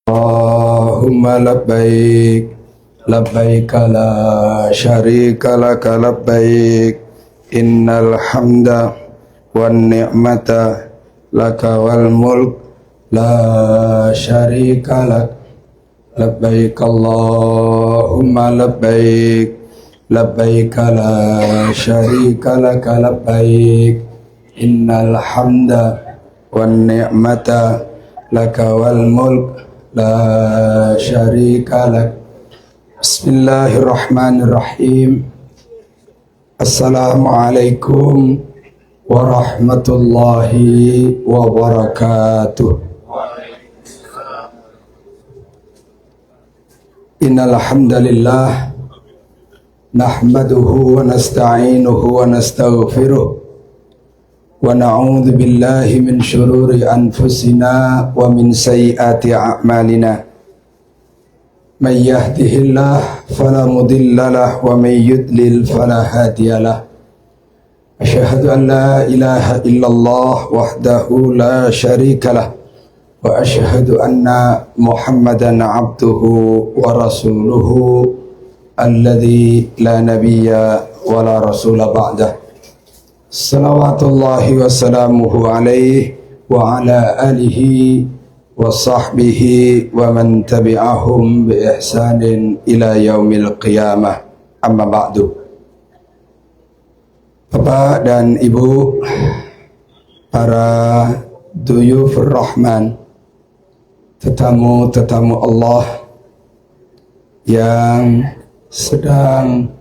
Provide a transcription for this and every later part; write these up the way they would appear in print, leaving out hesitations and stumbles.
Allahumma labbaik labbaik la syarika laka labbaik innal hamda wan ni'mata laka wal mulk la syarika lak labbaik Allahumma labbaik labbaik la syarika laka labbaik innal hamda wan ni'mata laka wal mulk la syarika lak. Bismillahirrahmanirrahim. Assalamualaikum warahmatullahi wabarakatuh. Innal hamdalillah nahmaduhu wa nasta'inuhu wa nastaghfiruh wa na'udzu billahi min syururi anfusina wa min sayyiati a'malina. May yahdihillah fala mudhillalah wa may yudlil fala hadiyalah. Asyhadu an la ilaha illallah wahdahu la syarikalah wa asyhadu anna Muhammadan abduhu wa rasuluhu alladzi la nabiyya wa la rasula ba'dah. Salawatullahi wassalamuhu alaihi wa ala alihi wa sahbihi wa man tabi'ahum bi ihsanin ila yaumil qiyamah. Amma ba'du. Bapak dan Ibu, para duyufur rahman, tetamu-tetamu Allah yang sedang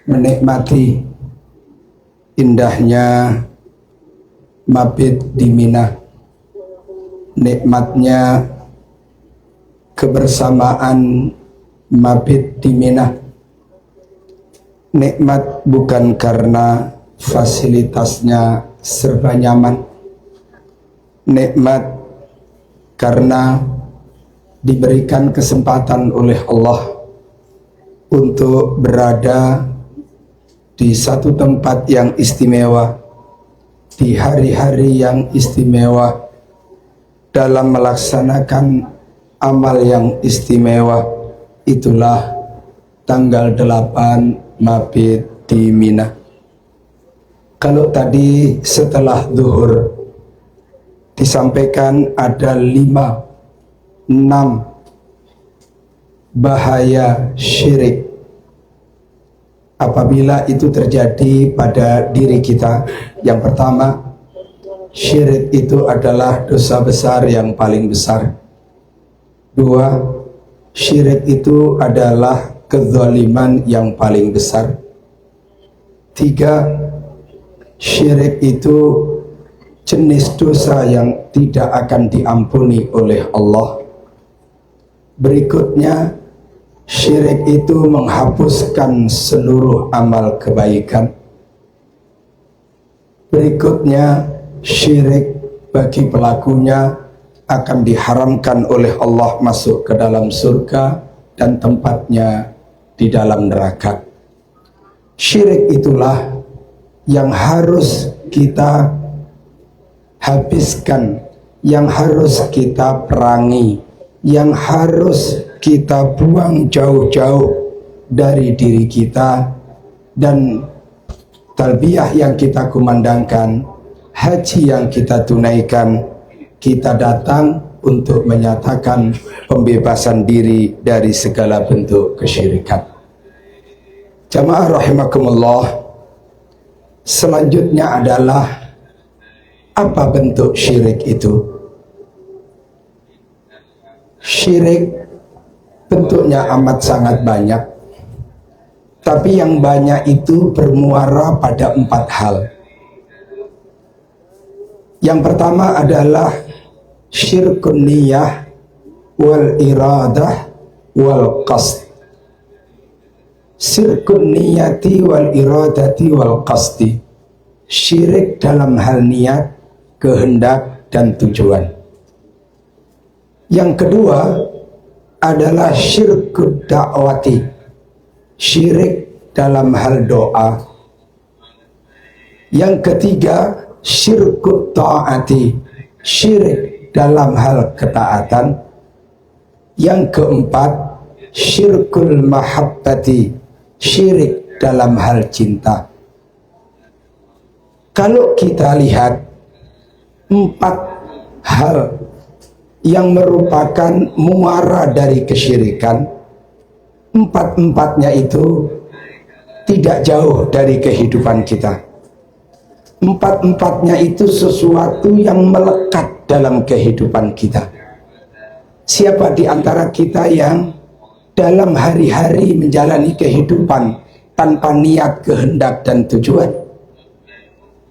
menikmati indahnya mabit di Mina, nikmatnya kebersamaan mabit di Mina. Nikmat bukan karena fasilitasnya serba nyaman, nikmat karena diberikan kesempatan oleh Allah untuk berada di satu tempat yang istimewa, di hari-hari yang istimewa, dalam melaksanakan amal yang istimewa. Itulah tanggal 8 Mabit di Mina. Kalau tadi setelah zuhur disampaikan ada 6 bahaya syirik apabila itu terjadi pada diri kita. Yang pertama, syirik itu adalah dosa besar yang paling besar. 2, syirik itu adalah kezaliman yang paling besar. 3, syirik itu jenis dosa yang tidak akan diampuni oleh Allah. Berikutnya, syirik itu menghapuskan seluruh amal kebaikan. Berikutnya, syirik bagi pelakunya akan diharamkan oleh Allah masuk ke dalam surga dan tempatnya di dalam neraka. Syirik itulah yang harus kita habiskan, yang harus kita perangi, yang harus kita buang jauh-jauh dari diri kita. Dan talbiyah yang kita kumandangkan, haji yang kita tunaikan, kita datang untuk menyatakan pembebasan diri dari segala bentuk kesyirikan. Jamaah rahimakumullah, selanjutnya adalah apa bentuk syirik itu? Syirik bentuknya amat sangat banyak, tapi yang banyak itu bermuara pada 4 hal. Yang pertama adalah syirkun niyah wal iradah wal qasd. Syirkun niyati wal iradati wal qasdi. Syirik dalam hal niat, kehendak, dan tujuan. Yang kedua adalah syirkud da'wati, syirik dalam hal doa. Yang ketiga, syirkut ta'ati, syirik dalam hal ketaatan. Yang keempat, syirkul mahabbati, syirik dalam hal cinta. Kalau kita lihat 4 hal yang merupakan muara dari kesyirikan, 4-empatnya itu tidak jauh dari kehidupan kita. 4-empatnya itu sesuatu yang melekat dalam kehidupan kita. Siapa di antara kita yang dalam hari-hari menjalani kehidupan tanpa niat, kehendak, dan tujuan?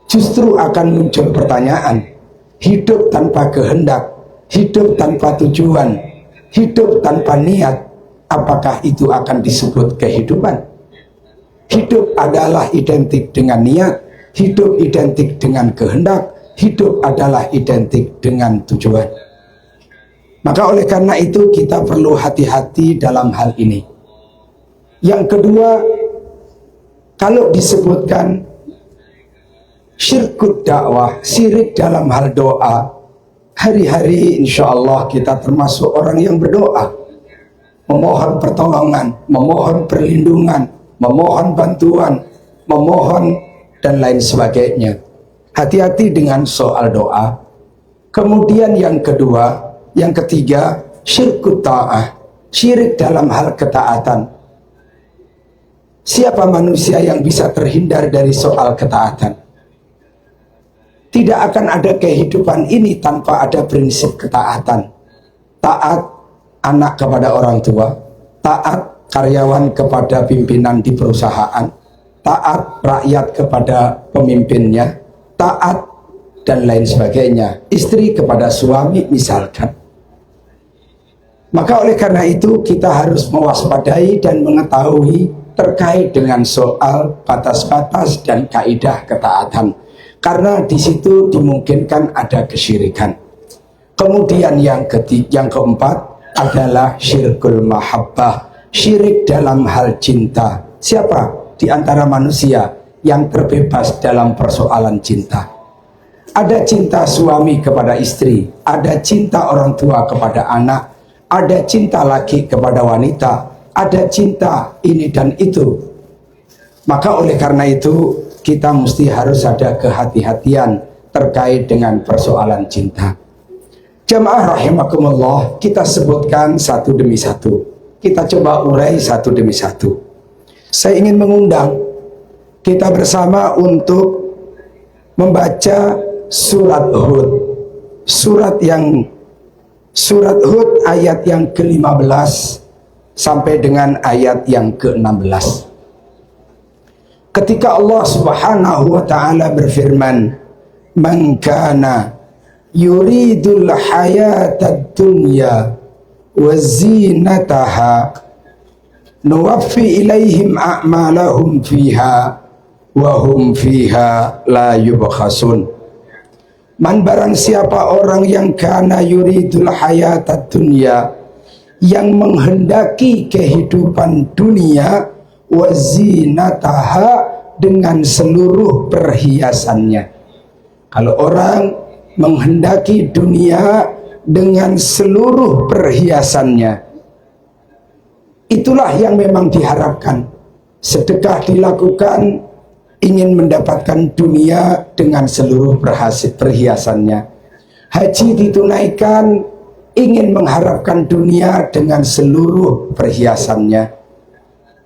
Justru akan muncul pertanyaan, hidup tanpa kehendak, hidup tanpa tujuan, hidup tanpa niat, apakah itu akan disebut kehidupan? Hidup adalah identik dengan niat, hidup identik dengan kehendak, hidup adalah identik dengan tujuan. Maka oleh karena itu kita perlu hati-hati dalam hal ini. Yang kedua, kalau disebutkan syirkut dakwah, syirik dalam hal doa, hari-hari insya Allah kita termasuk orang yang berdoa, memohon pertolongan, memohon perlindungan, memohon bantuan, memohon dan lain sebagainya. Hati-hati dengan soal doa. Kemudian yang kedua, yang ketiga, syirkut ta'ah, syirik dalam hal ketaatan. Siapa manusia yang bisa terhindar dari soal ketaatan? Tidak akan ada kehidupan ini tanpa ada prinsip ketaatan. Taat anak kepada orang tua, taat karyawan kepada pimpinan di perusahaan, taat rakyat kepada pemimpinnya, taat dan lain sebagainya. Istri kepada suami misalkan. Maka oleh karena itu kita harus mewaspadai dan mengetahui terkait dengan soal batas-batas dan kaidah ketaatan. Karena di situ dimungkinkan ada kesyirikan. Kemudian yang keempat adalah syirkul mahabbah, syirik dalam hal cinta. Siapa di antara manusia yang terbebas dalam persoalan cinta? Ada cinta suami kepada istri, ada cinta orang tua kepada anak, ada cinta laki kepada wanita, ada cinta ini dan itu. Maka oleh karena itu kita mesti harus ada kehati-hatian terkait dengan persoalan cinta. Jamaah rahimakumullah, kita sebutkan satu demi satu. Kita coba urai satu demi satu. Saya ingin mengundang kita bersama untuk membaca surat Hud. Surat Hud ayat yang ke-15 sampai dengan ayat yang ke-16. Ketika Allah Subhanahu wa ta'ala berfirman, "Man kana yuridul hayatad dunya wa zinataha nuwaffi ilaihim a'malahum fiha wa hum fiha la yubkhasun." Man, barang siapa orang yang kana yuridul hayatad dunya, yang menghendaki kehidupan dunia, wazinataha, dengan seluruh perhiasannya. Kalau orang menghendaki dunia dengan seluruh perhiasannya, itulah yang memang diharapkan. Sedekah dilakukan ingin mendapatkan dunia dengan seluruh perhiasannya. Haji ditunaikan ingin mengharapkan dunia dengan seluruh perhiasannya.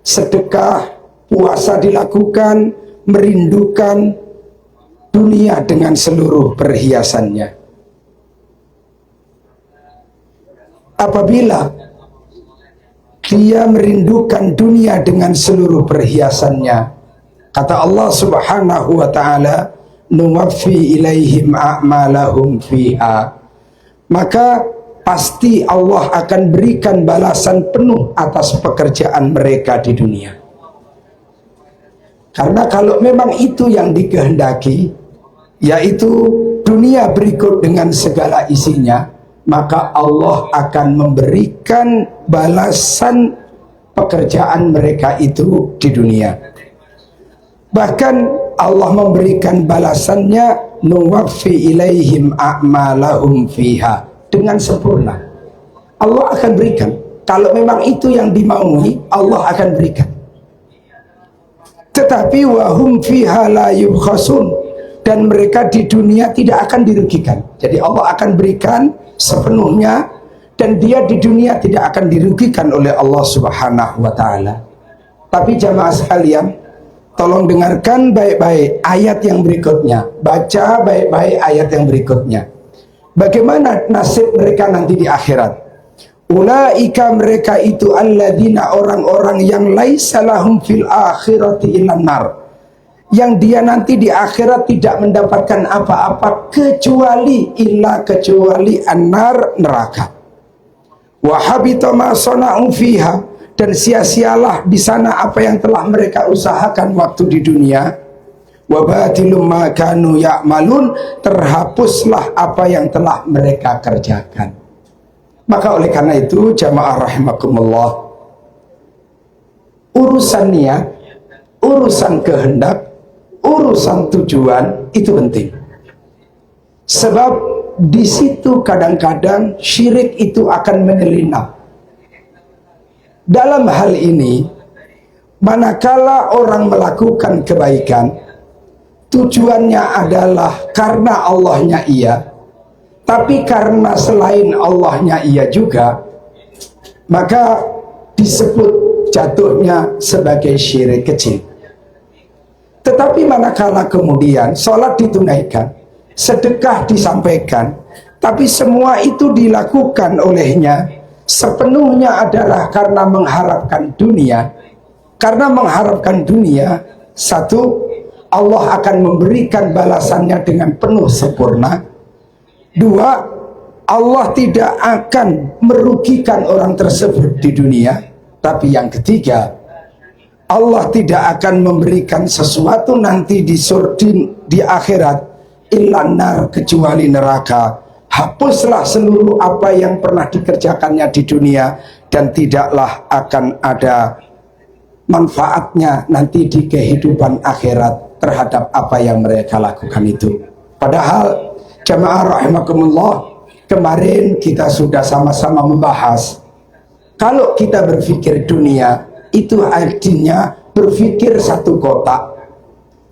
Sedekah, puasa dilakukan, merindukan dunia dengan seluruh perhiasannya. Apabila dia merindukan dunia dengan seluruh perhiasannya, kata Allah Subhanahu wa ta'ala, nuwaffi ilaihim a'malahum fiha, maka pasti Allah akan berikan balasan penuh atas pekerjaan mereka di dunia. Karena kalau memang itu yang dikehendaki, yaitu dunia berikut dengan segala isinya, maka Allah akan memberikan balasan pekerjaan mereka itu di dunia. Bahkan Allah memberikan balasannya, nuwaffi ilaihim a'malahum fiha, dengan sempurna. Allah akan berikan. Kalau memang itu yang dimaui, Allah akan berikan. Tetapi wahum fiha la yubkhasun, dan mereka di dunia tidak akan dirugikan. Jadi Allah akan berikan sepenuhnya, dan dia di dunia tidak akan dirugikan oleh Allah Subhanahu wa ta'ala. Tapi jamaah sekalian, tolong dengarkan baik-baik ayat yang berikutnya. Baca baik-baik ayat yang berikutnya. Bagaimana nasib mereka nanti di akhirat? Ulaika, mereka itu alladzina, orang-orang yang laisa lahum fil akhirati illan nar, yang dia nanti di akhirat tidak mendapatkan apa-apa kecuali an-nar, neraka. Wa habita ma sana'u fiha, dan sia-sialah di sana apa yang telah mereka usahakan waktu di dunia. Wa batilum ma kanu ya'malun, terhapuslah apa yang telah mereka kerjakan. Maka oleh karena itu jamaah rahimakumullah, urusan niat, urusan kehendak, urusan tujuan itu penting. Sebab di situ kadang-kadang syirik itu akan menyelinap. Dalam hal ini, manakala orang melakukan kebaikan, tujuannya adalah karena Allahnya iya, tapi karena selain Allahnya iya juga, maka disebut jatuhnya sebagai syirik kecil. Tetapi manakala kemudian sholat ditunaikan, sedekah disampaikan, tapi semua itu dilakukan olehnya sepenuhnya adalah karena mengharapkan dunia. Karena mengharapkan dunia, satu, Allah akan memberikan balasannya dengan penuh sempurna. Dua, Allah tidak akan merugikan orang tersebut di dunia. Tapi yang ketiga, Allah tidak akan memberikan sesuatu nanti di akhirat illan nar, kecuali neraka. Hapuslah seluruh apa yang pernah dikerjakannya di dunia, dan tidaklah akan ada manfaatnya nanti di kehidupan akhirat terhadap apa yang mereka lakukan itu. Padahal jamaah rahimakumullah, kemarin kita sudah sama-sama membahas, kalau kita berpikir dunia itu artinya berpikir satu kotak,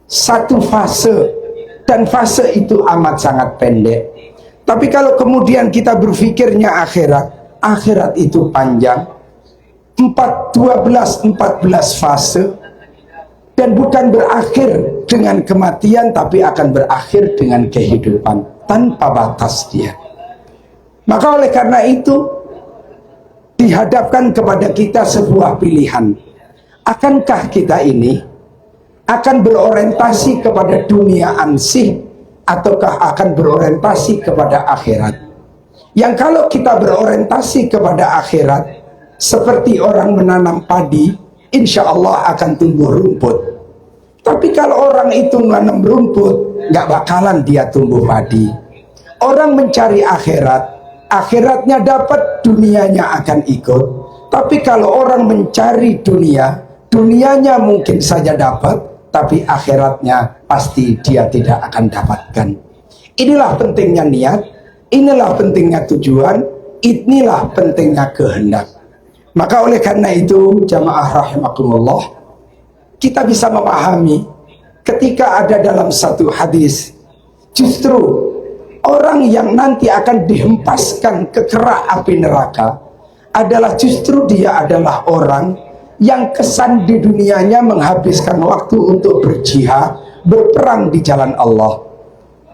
satu fase, dan fase itu amat sangat pendek. Tapi kalau kemudian kita berpikirnya akhirat, akhirat itu panjang, 14 fase, dan bukan berakhir dengan kematian, tapi akan berakhir dengan kehidupan tanpa batas dia. Maka oleh karena itu dihadapkan kepada kita sebuah pilihan. Akankah kita ini akan berorientasi kepada dunia ansih, ataukah akan berorientasi kepada akhirat? Yang kalau kita berorientasi kepada akhirat, seperti orang menanam padi, insya Allah akan tumbuh rumput. Tapi kalau orang itu menanam rumput, nggak bakalan dia tumbuh padi. Orang mencari akhirat, akhiratnya dapat, dunianya akan ikut. Tapi kalau orang mencari dunia, dunianya mungkin saja dapat, tapi akhiratnya pasti dia tidak akan dapatkan. Inilah pentingnya niat, inilah pentingnya tujuan, inilah pentingnya kehendak. Maka oleh karena itu jamaah rahimakumullah, kita bisa memahami ketika ada dalam satu hadis, justru orang yang nanti akan dihempaskan ke kerak api neraka adalah justru dia adalah orang yang kesan di dunianya menghabiskan waktu untuk berjihad, berperang di jalan Allah.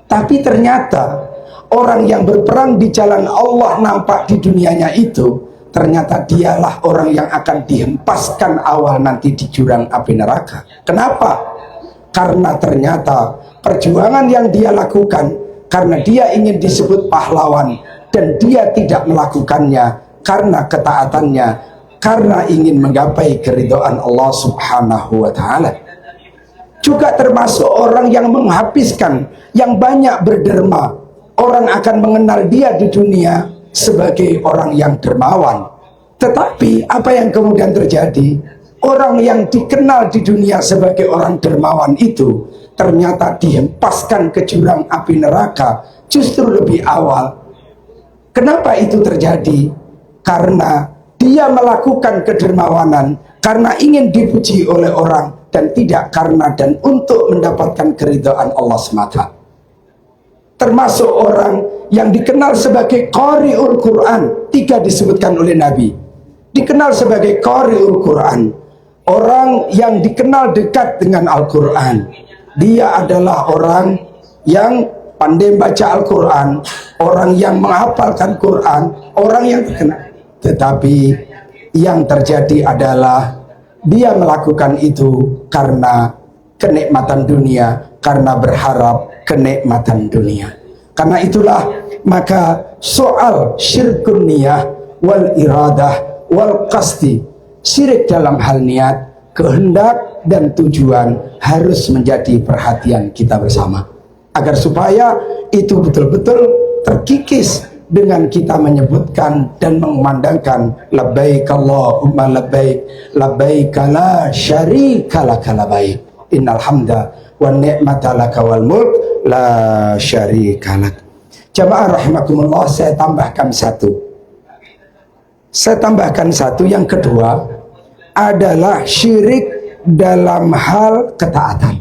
Tapi ternyata orang yang berperang di jalan Allah nampak di dunianya itu, ternyata dialah orang yang akan dihempaskan awal nanti di jurang api neraka. Kenapa? Karena ternyata perjuangan yang dia lakukan, karena dia ingin disebut pahlawan, dan dia tidak melakukannya karena ketaatannya, karena ingin menggapai keridhaan Allah Subhanahu wa ta'ala. Juga termasuk orang yang menghabiskan, yang banyak berderma. Orang akan mengenal dia di dunia sebagai orang yang dermawan. Tetapi apa yang kemudian terjadi? Orang yang dikenal di dunia sebagai orang dermawan itu ternyata dihempaskan ke jurang api neraka justru lebih awal. Kenapa itu terjadi? karena dia melakukan kedermawanan karena ingin dipuji oleh orang, dan tidak karena dan untuk mendapatkan keridhaan Allah semata. Termasuk orang yang dikenal sebagai Qari'ul Quran, 3 disebutkan oleh Nabi. Dikenal sebagai Qari'ul Quran, orang yang dikenal dekat dengan Al-Quran. Dia adalah orang yang pandai baca Al-Quran, orang yang menghafalkan Quran, orang yang terkenal. Tetapi yang terjadi adalah dia melakukan itu karena kenikmatan dunia, karena berharap kenikmatan dunia. Karena itulah maka soal syirkun niyah wal iradah wal qasdi, syirik dalam hal niat, kehendak dan tujuan harus menjadi perhatian kita bersama, agar supaya itu betul-betul terkikis dengan kita menyebutkan dan mengumandangkan labbaik Allahumma labbaik, labbaik la syarika laka labbaik, innal hamda wan ni'mata laka wal mulk la syarika lak. Jamaah rahimakumullah, saya tambahkan satu yang kedua adalah syirik dalam hal ketaatan.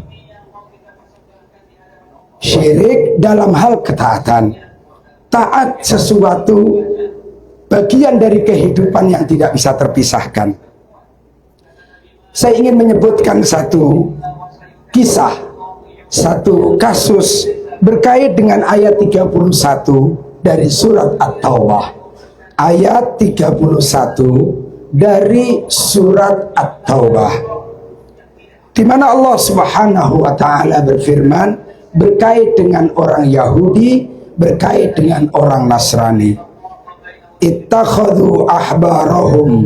Syirik dalam hal ketaatan. Taat sesuatu bagian dari kehidupan yang tidak bisa terpisahkan. Saya ingin menyebutkan satu kisah, satu kasus berkait dengan ayat 31 dari surat At-Taubah. Ayat 31 dari surat At-Taubah, di mana Allah Subhanahu wa taala berfirman berkait dengan orang Yahudi, berkait dengan orang Nasrani. Ittakhadhu ahbarahum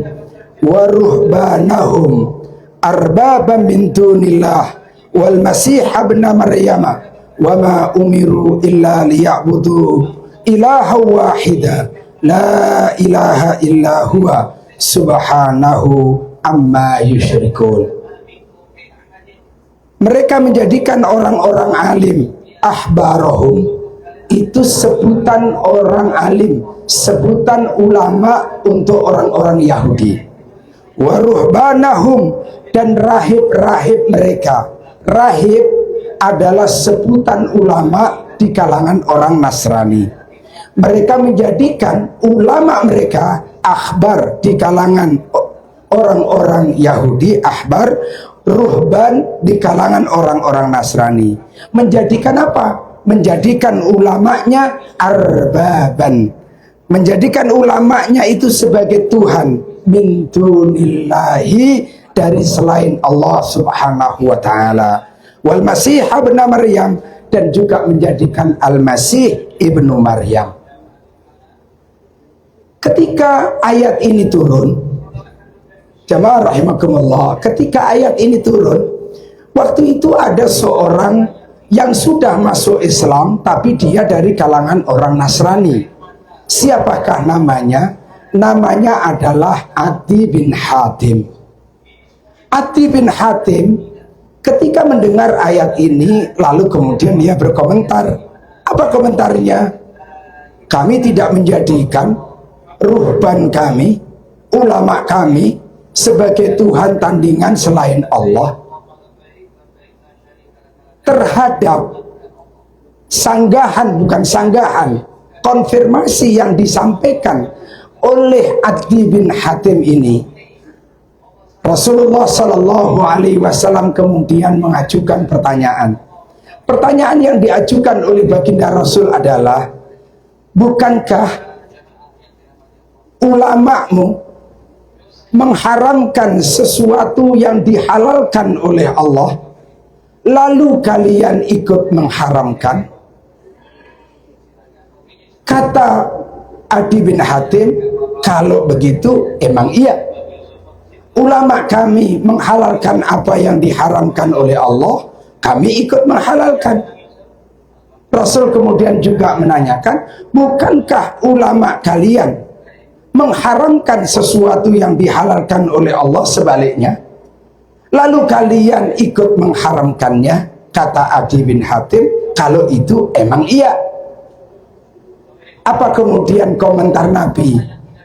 wa ruhbanahum arbaban min dunillah wal masih ibn maryam wa ma umiru illa liya'budu ilaha wahida la ilaha illa huwa subhanahu amma yusyrikun. Mereka menjadikan orang-orang alim, ahbarahum itu sebutan orang alim, sebutan ulama untuk orang-orang Yahudi. Waruhbanahum, dan rahib-rahib mereka. Rahib adalah sebutan ulama di kalangan orang Nasrani. Mereka menjadikan ulama mereka akhbar di kalangan orang-orang Yahudi, akhbar, ruhban di kalangan orang-orang Nasrani. Menjadikan apa? Menjadikan ulamanya arbaban, menjadikan ulamanya itu sebagai Tuhan, min dunillahi, dari selain Allah Subhanahu wa taala, wal masih ibn maryam, dan juga menjadikan al-masih ibnu maryam. Ketika ayat ini turun, jamaah rahimakumullah, ketika ayat ini turun, waktu itu ada seorang yang sudah masuk Islam, tapi dia dari kalangan orang Nasrani. Siapakah namanya? Namanya adalah Adi bin Hatim. Adi bin Hatim ketika mendengar ayat ini, lalu kemudian dia berkomentar. Apa komentarnya? Kami tidak menjadikan ruhban kami, ulama kami, sebagai Tuhan tandingan selain Allah. Terhadap sanggahan, bukan sanggahan, konfirmasi yang disampaikan oleh Adi bin Hatim ini, Rasulullah Sallallahu Alaihi Wasallam kemudian mengajukan pertanyaan. Pertanyaan yang diajukan oleh baginda Rasul adalah, bukankah ulamamu mengharamkan sesuatu yang dihalalkan oleh Allah, lalu kalian ikut mengharamkan? Kata Adi bin Hatim, kalau begitu emang iya. Ulama kami menghalalkan apa yang diharamkan oleh Allah, kami ikut menghalalkan. Rasul kemudian juga menanyakan, bukankah ulama kalian mengharamkan sesuatu yang dihalalkan oleh Allah sebaliknya, lalu kalian ikut mengharamkannya? Kata Adi bin Hatim, kalau itu emang iya. Apa kemudian komentar Nabi?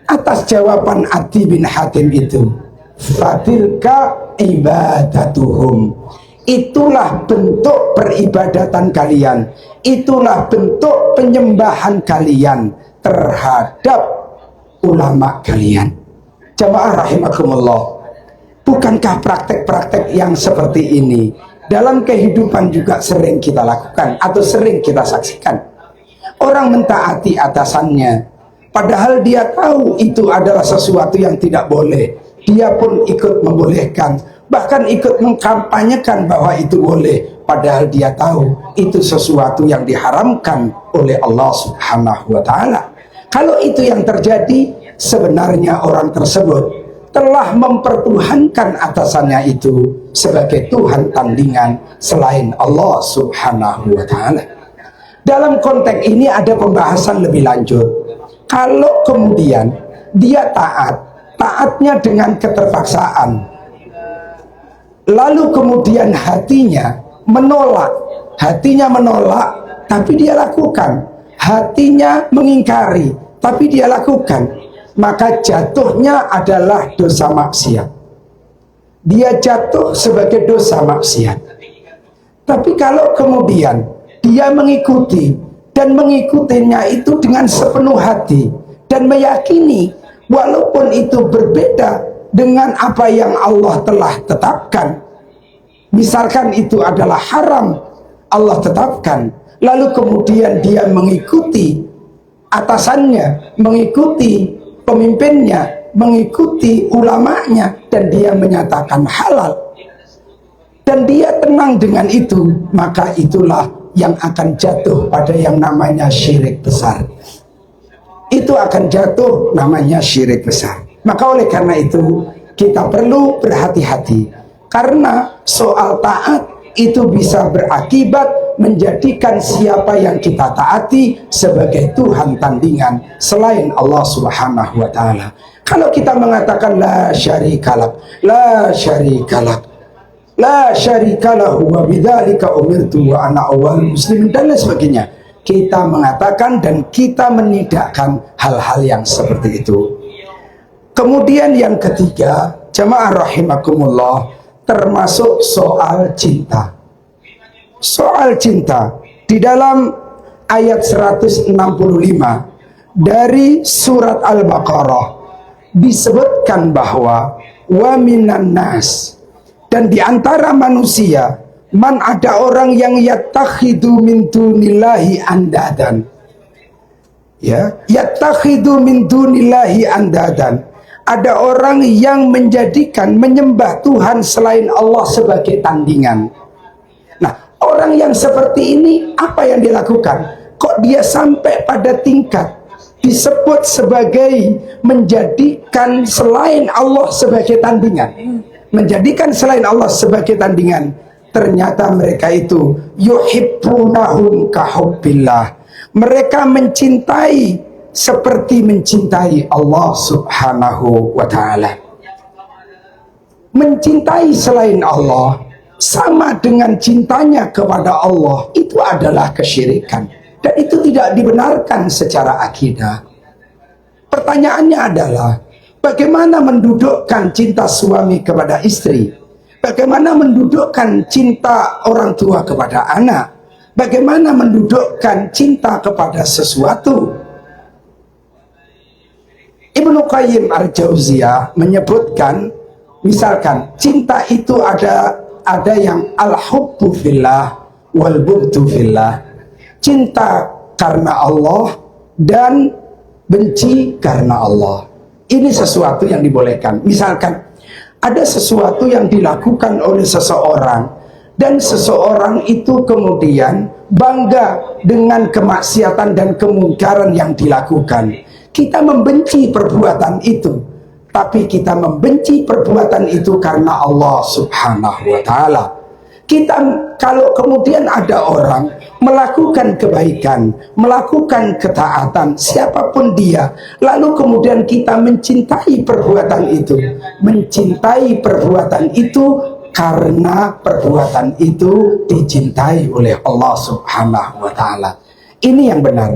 atas jawaban Adi bin Hatim itu, fatilka ibadatuhum, itulah bentuk peribadatan kalian, itulah bentuk penyembahan kalian terhadap ulama kalian. Jamaah rahimakumullah, bukankah praktek-praktek yang seperti ini dalam kehidupan juga sering kita lakukan atau sering kita saksikan? Orang mentaati atasannya, padahal dia tahu itu adalah sesuatu yang tidak boleh, dia pun ikut membolehkan, bahkan ikut mengkampanyekan bahwa itu boleh, padahal dia tahu itu sesuatu yang diharamkan oleh Allah Subhanahu wa ta'ala. Kalau itu yang terjadi, sebenarnya orang tersebut telah mempertuhankan atasannya itu sebagai Tuhan tandingan selain Allah Subhanahu wa ta'ala. Dalam konteks ini ada pembahasan lebih lanjut. Kalau kemudian dia taatnya dengan keterpaksaan, lalu kemudian hatinya menolak, tapi dia lakukan, hatinya mengingkari, tapi dia lakukan, maka jatuhnya adalah dosa maksiat. Dia jatuh sebagai dosa maksiat. Tapi kalau kemudian dia mengikuti, dan mengikutinya itu dengan sepenuh hati, dan meyakini walaupun itu berbeda dengan apa yang Allah telah tetapkan, misalkan itu adalah haram, Allah tetapkan, lalu kemudian dia mengikuti atasannya, mengikuti pemimpinnya, mengikuti ulamanya, dan dia menyatakan halal, dan dia tenang dengan itu, maka itulah yang akan jatuh pada yang namanya syirik besar. Itu akan jatuh namanya syirik besar. Maka oleh karena itu kita perlu berhati-hati, karena soal taat itu bisa berakibat menjadikan siapa yang kita taati sebagai Tuhan tandingan selain Allah Subhanahu wa ta'ala. Kalau kita mengatakan la syarikalak, la syarikalak, la syarikalahu wa bidzalika umirtu wa ana awwalul muslimin, dan lain sebagainya, kita mengatakan dan kita menidakkan hal-hal yang seperti itu. Kemudian yang ketiga, jamaah rahimakumullah, termasuk soal cinta. Soal cinta di dalam ayat 165 dari surat Al-Baqarah disebutkan bahwa wa minan nas, dan di antara manusia, man, ada orang yang yattakhidu min dunillahi andadan. Ya, yattakhidu min dunillahi andadan. Ada orang yang menjadikan, menyembah Tuhan selain Allah sebagai tandingan. Nah, orang yang seperti ini apa yang dilakukan? Kok dia sampai pada tingkat disebut sebagai menjadikan selain Allah sebagai tandingan? Menjadikan selain Allah sebagai tandingan. Ternyata mereka itu yuhibbunahum kahubbillah, mereka mencintai seperti mencintai Allah Subhanahu wa ta'ala. Mencintai selain Allah sama dengan cintanya kepada Allah, itu adalah kesyirikan, dan itu tidak dibenarkan secara akidah. Pertanyaannya adalah, bagaimana mendudukkan cinta suami kepada istri? Bagaimana mendudukkan cinta orang tua kepada anak? Bagaimana mendudukkan cinta kepada sesuatu? Ibnu Qayyim Al-Jauziyah menyebutkan, misalkan cinta itu ada yang al-hubbu fillah wal bughdu fillah. Cinta karena Allah dan benci karena Allah. Ini sesuatu yang dibolehkan. Misalkan ada sesuatu yang dilakukan oleh seseorang, dan seseorang itu kemudian bangga dengan kemaksiatan dan kemungkaran yang dilakukan. Kita membenci perbuatan itu, tapi kita membenci perbuatan itu karena Allah Subhanahu wa ta'ala. Kita, kalau kemudian ada orang melakukan kebaikan, melakukan ketaatan, siapapun dia, lalu kemudian kita mencintai perbuatan itu, mencintai perbuatan itu karena perbuatan itu dicintai oleh Allah Subhanahu wa ta'ala. Ini yang benar.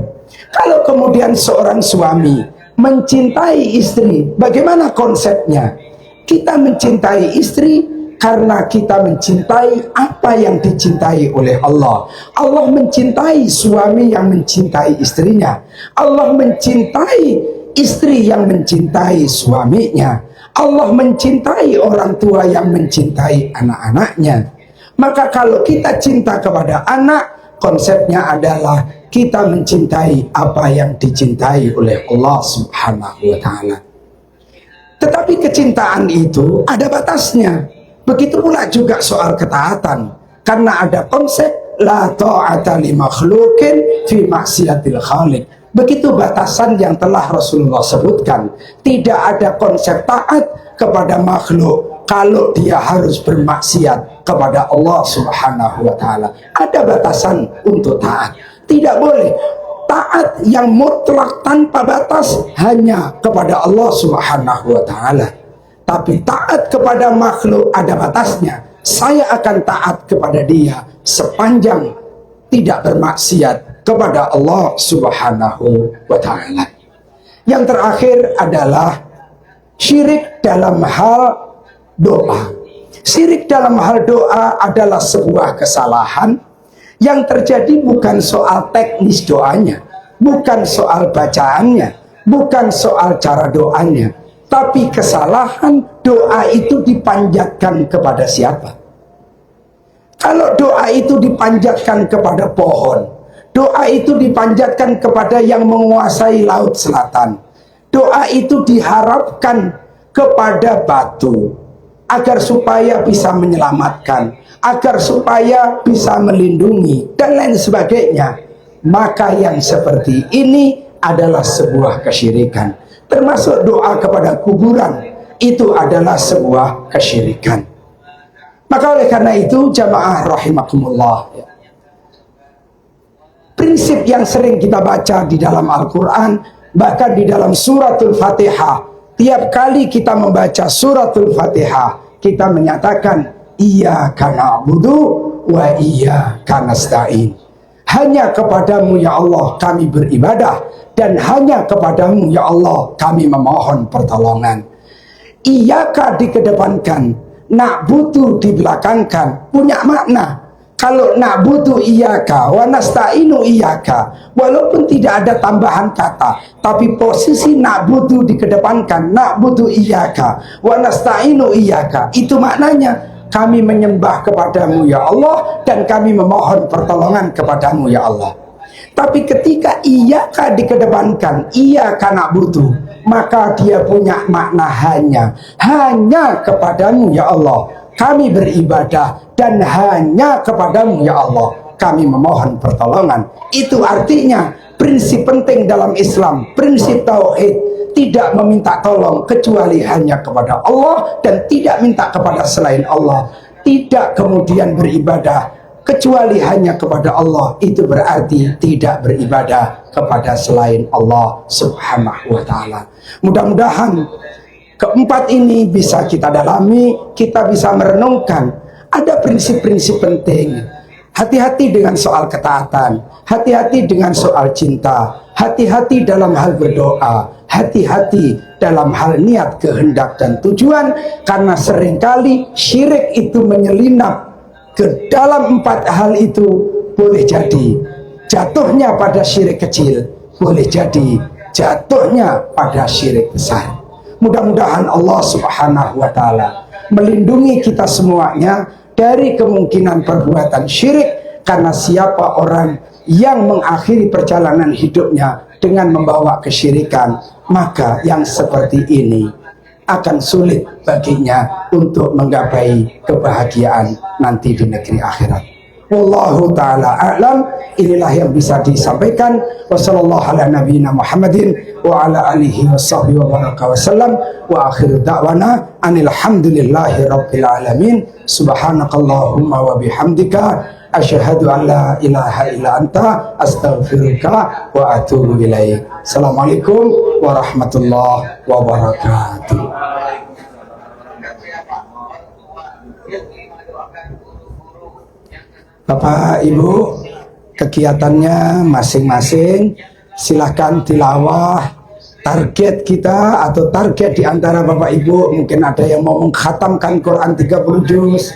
Kalau kemudian seorang suami Mencintai istri, bagaimana konsepnya? Kita mencintai istri karena kita mencintai apa yang dicintai oleh Allah. Allah mencintai suami yang mencintai istrinya. Allah mencintai istri yang mencintai suaminya. Allah mencintai orang tua yang mencintai anak-anaknya. Maka kalau kita cinta kepada anak, konsepnya adalah kita mencintai apa yang dicintai oleh Allah Subhanahu wa ta'ala. Tetapi kecintaan itu ada batasnya. Begitu pula juga soal ketaatan. Karena ada konsep la ta'ata li makhluqin fi maksiatil khaliq. Begitu batasan yang telah Rasulullah sebutkan. Tidak ada konsep taat kepada makhluk kalau dia harus bermaksiat kepada Allah Subhanahu wa ta'ala. Ada batasan untuk taat. Tidak boleh taat yang mutlak tanpa batas hanya kepada Allah Subhanahu wa ta'ala. Tapi taat kepada makhluk ada batasnya. Saya akan taat kepada dia sepanjang tidak bermaksiat kepada Allah Subhanahu wa ta'ala. Yang terakhir adalah syirik dalam hal doa. Syirik dalam hal doa adalah sebuah kesalahan yang terjadi bukan soal teknis doanya, bukan soal bacaannya, bukan soal cara doanya, tapi kesalahan doa itu dipanjatkan kepada siapa? Kalau doa itu dipanjatkan kepada pohon, doa itu dipanjatkan kepada yang menguasai laut selatan, doa itu diharapkan kepada batu agar supaya bisa menyelamatkan, agar supaya bisa melindungi dan lain sebagainya, maka yang seperti ini adalah sebuah kesyirikan. Termasuk doa kepada kuburan, itu adalah sebuah kesyirikan. Maka oleh karena itu jamaah rahimakumullah, prinsip yang sering kita baca di dalam Al-Quran, bahkan di dalam suratul Fatihah, tiap kali kita membaca suratul Fatihah, kita menyatakan iyyaka na'budu wa iyyaka nasta'in. Hanya kepadamu ya Allah kami beribadah, dan hanya kepadamu ya Allah kami memohon pertolongan. Iyyaka dikedepankan, na'budu dibelakangkan, punya makna. Kalau na'budu iyyaka wa nasta'inu iyyaka, walaupun tidak ada tambahan kata, tapi posisi na'budu dikedepankan, na'budu iyyaka wa nasta'inu iyyaka, itu maknanya kami menyembah kepadamu ya Allah dan kami memohon pertolongan kepadamu ya Allah. Tapi ketika iyyaka dikedepankan, iyyaka na'budu, maka dia punya makna hanya kepadamu ya Allah kami beribadah, dan hanya kepadamu ya Allah kami memohon pertolongan. Itu artinya prinsip penting dalam Islam, prinsip tauhid, tidak meminta tolong kecuali hanya kepada Allah dan tidak minta kepada selain Allah. Tidak kemudian beribadah kecuali hanya kepada Allah, itu berarti tidak beribadah kepada selain Allah Subhanahu wa ta'ala. Mudah-mudahan keempat ini bisa kita dalami, kita bisa merenungkan. Ada prinsip-prinsip penting. Hati-hati dengan soal ketaatan, hati-hati dengan soal cinta, hati-hati dalam hal berdoa, hati-hati dalam hal niat, kehendak, dan tujuan. Karena seringkali syirik itu menyelinap ke dalam empat hal itu. Boleh jadi jatuhnya pada syirik kecil, boleh jadi jatuhnya pada syirik besar. Mudah-mudahan Allah Subhanahu wa ta'ala melindungi kita semuanya dari kemungkinan perbuatan syirik. Karena siapa orang yang mengakhiri perjalanan hidupnya dengan membawa kesyirikan, maka yang seperti ini akan sulit baginya untuk menggapai kebahagiaan nanti di negeri akhirat. Wallahu ta'ala a'lam. Inilah yang bisa disampaikan. Wassallallahu ala nabiyina Muhammadin wa ala alihi wa sahbihi wa baraka wa sallam. Wa akhiru da'wana anilhamdulillahi rabbil alamin. Subhanakallahumma wa bihamdika asyhadu an la ilaha illa anta astaghfiruka wa atubu ilaik. Assalamualaikum warahmatullahi wabarakatuh. Bapak Ibu, kegiatannya masing-masing, silahkan tilawah, target kita atau target di antara Bapak Ibu mungkin ada yang mau mengkhatamkan Quran 30 juz,